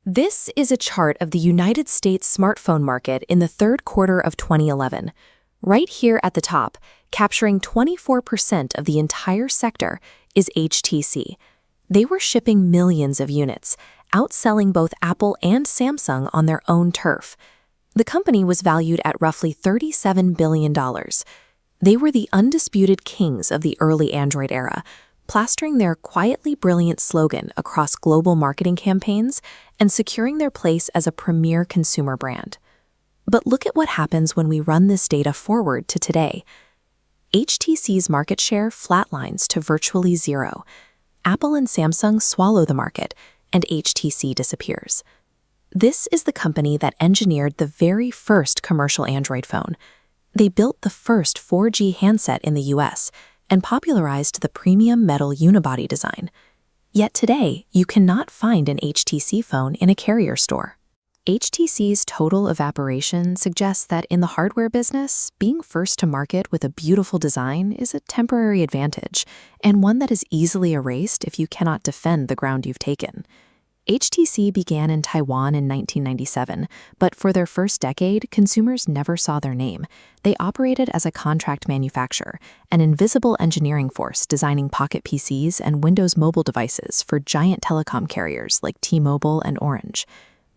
This is a chart of the United States smartphone market in the third quarter of 2011. Right here at the top, capturing 24% of the entire sector, is HTC. They were shipping millions of units, outselling both Apple and Samsung on their own turf. The company was valued at roughly $37 billion. They were the undisputed kings of the early Android era, plastering their quietly brilliant slogan across global marketing campaigns and securing their place as a premier consumer brand. But look at what happens when we run this data forward to today. HTC's market share flatlines to virtually zero. Apple and Samsung swallow the market, and HTC disappears. This is the company that engineered the very first commercial Android phone. They built the first 4G handset in the US and popularized the premium metal unibody design. Yet today, you cannot find an HTC phone in a carrier store. HTC's total evaporation suggests that in the hardware business, being first to market with a beautiful design is a temporary advantage, and one that is easily erased if you cannot defend the ground you've taken. HTC began in Taiwan in 1997, but for their first decade, consumers never saw their name. They operated as a contract manufacturer, an invisible engineering force designing pocket PCs and Windows mobile devices for giant telecom carriers like T-Mobile and Orange.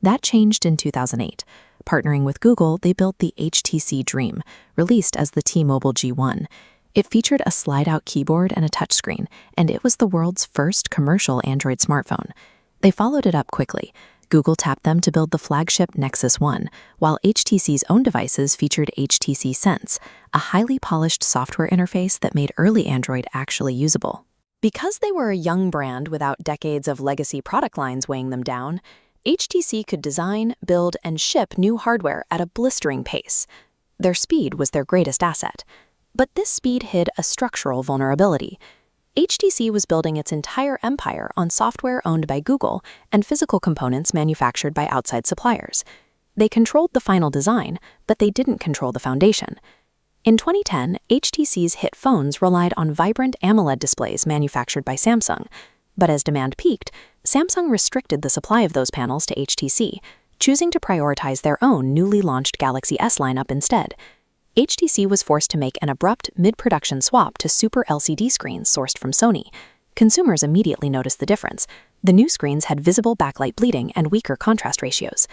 That changed in 2008. Partnering with Google, they built the HTC Dream, released as the T-Mobile G1. It featured a slide-out keyboard and a touchscreen, and it was the world's first commercial Android smartphone. They followed it up quickly. Google tapped them to build the flagship Nexus 1, while HTC's own devices featured HTC Sense, a highly polished software interface that made early Android actually usable. Because they were a young brand without decades of legacy product lines weighing them down, HTC could design, build, and ship new hardware at a blistering pace. Their speed was their greatest asset. But this speed hid a structural vulnerability. HTC was building its entire empire on software owned by Google and physical components manufactured by outside suppliers. They controlled the final design, but they didn't control the foundation. In 2010, HTC's hit phones relied on vibrant AMOLED displays manufactured by Samsung. But as demand peaked, Samsung restricted the supply of those panels to HTC, choosing to prioritize their own newly launched Galaxy S lineup instead. HTC was forced to make an abrupt mid-production swap to Super LCD screens sourced from Sony. Consumers immediately noticed the difference. The new screens had visible backlight bleeding and weaker contrast ratios.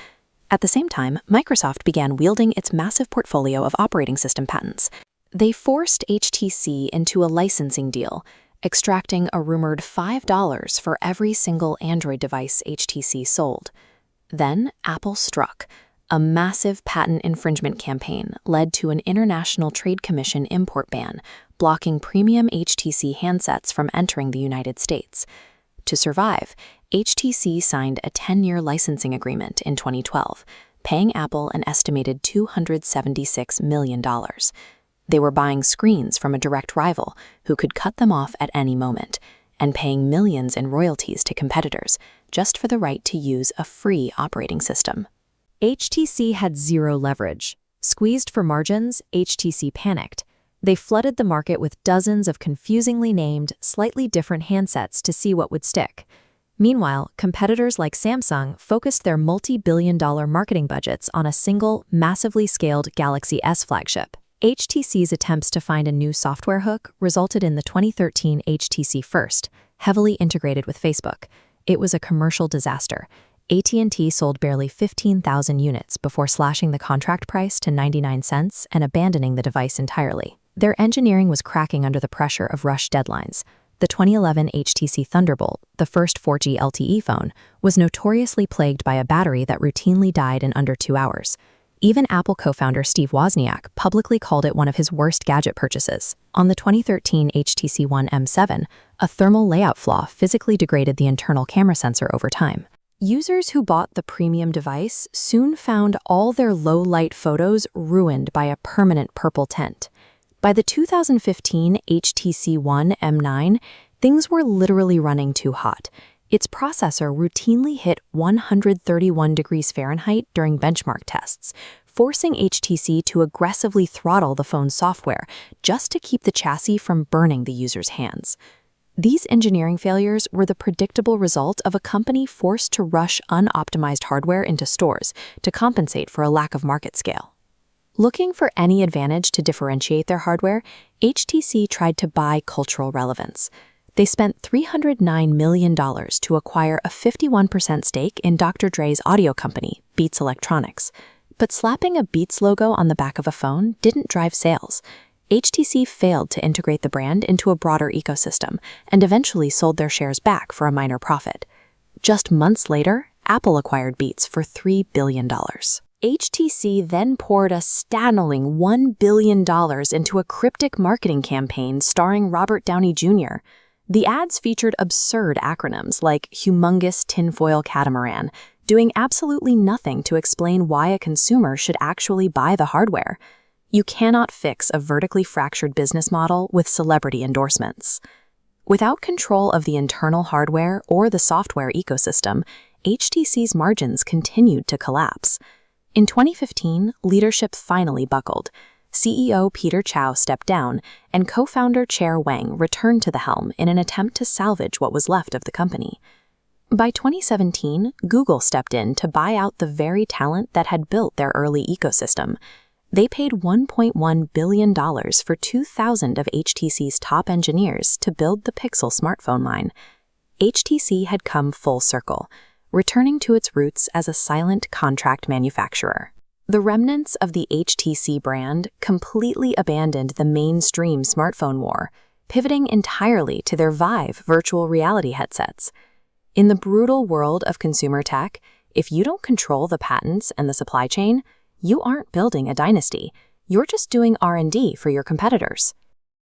At the same time, Microsoft began wielding its massive portfolio of operating system patents. They forced HTC into a licensing deal, extracting a rumored $5 for every single Android device HTC sold. Then Apple struck. A massive patent infringement campaign led to an International Trade Commission import ban, blocking premium HTC handsets from entering the United States. To survive, HTC signed a 10-year licensing agreement in 2012, paying Apple an estimated $276 million. They were buying screens from a direct rival who could cut them off at any moment, and paying millions in royalties to competitors just for the right to use a free operating system. HTC had zero leverage. Squeezed for margins, HTC panicked. They flooded the market with dozens of confusingly named, slightly different handsets to see what would stick. Meanwhile, competitors like Samsung focused their multi-billion-dollar marketing budgets on a single, massively scaled Galaxy S flagship. HTC's attempts to find a new software hook resulted in the 2013 HTC First, heavily integrated with Facebook. It was a commercial disaster. AT&T sold barely 15,000 units before slashing the contract price to 99 cents and abandoning the device entirely. Their engineering was cracking under the pressure of rushed deadlines. The 2011 HTC Thunderbolt, the first 4G LTE phone, was notoriously plagued by a battery that routinely died in under 2 hours. Even Apple co-founder Steve Wozniak publicly called it one of his worst gadget purchases. On the 2013 HTC One M7, a thermal layout flaw physically degraded the internal camera sensor over time. Users who bought the premium device soon found all their low-light photos ruined by a permanent purple tint. By the 2015 HTC One M9, things were literally running too hot. Its processor routinely hit 131 degrees Fahrenheit during benchmark tests, forcing HTC to aggressively throttle the phone's software just to keep the chassis from burning the user's hands. These engineering failures were the predictable result of a company forced to rush unoptimized hardware into stores to compensate for a lack of market scale. Looking for any advantage to differentiate their hardware, HTC tried to buy cultural relevance. They spent $309 million to acquire a 51% stake in Dr. Dre's audio company, Beats Electronics. But slapping a Beats logo on the back of a phone didn't drive sales. HTC failed to integrate the brand into a broader ecosystem and eventually sold their shares back for a minor profit. Just months later, Apple acquired Beats for $3 billion. HTC then poured a staggering $1 billion into a cryptic marketing campaign starring Robert Downey Jr. The ads featured absurd acronyms like humongous tinfoil catamaran, doing absolutely nothing to explain why a consumer should actually buy the hardware. You cannot fix a vertically fractured business model with celebrity endorsements. Without control of the internal hardware or the software ecosystem, HTC's margins continued to collapse. In 2015, leadership finally buckled. CEO Peter Chow stepped down, and co-founder Chair Wang returned to the helm in an attempt to salvage what was left of the company. By 2017, Google stepped in to buy out the very talent that had built their early ecosystem. They paid $1.1 billion for 2,000 of HTC's top engineers to build the Pixel smartphone line. HTC had come full circle, returning to its roots as a silent contract manufacturer. The remnants of the HTC brand completely abandoned the mainstream smartphone war, pivoting entirely to their Vive virtual reality headsets. In the brutal world of consumer tech, if you don't control the patents and the supply chain, you aren't building a dynasty. You're just doing R&D for your competitors.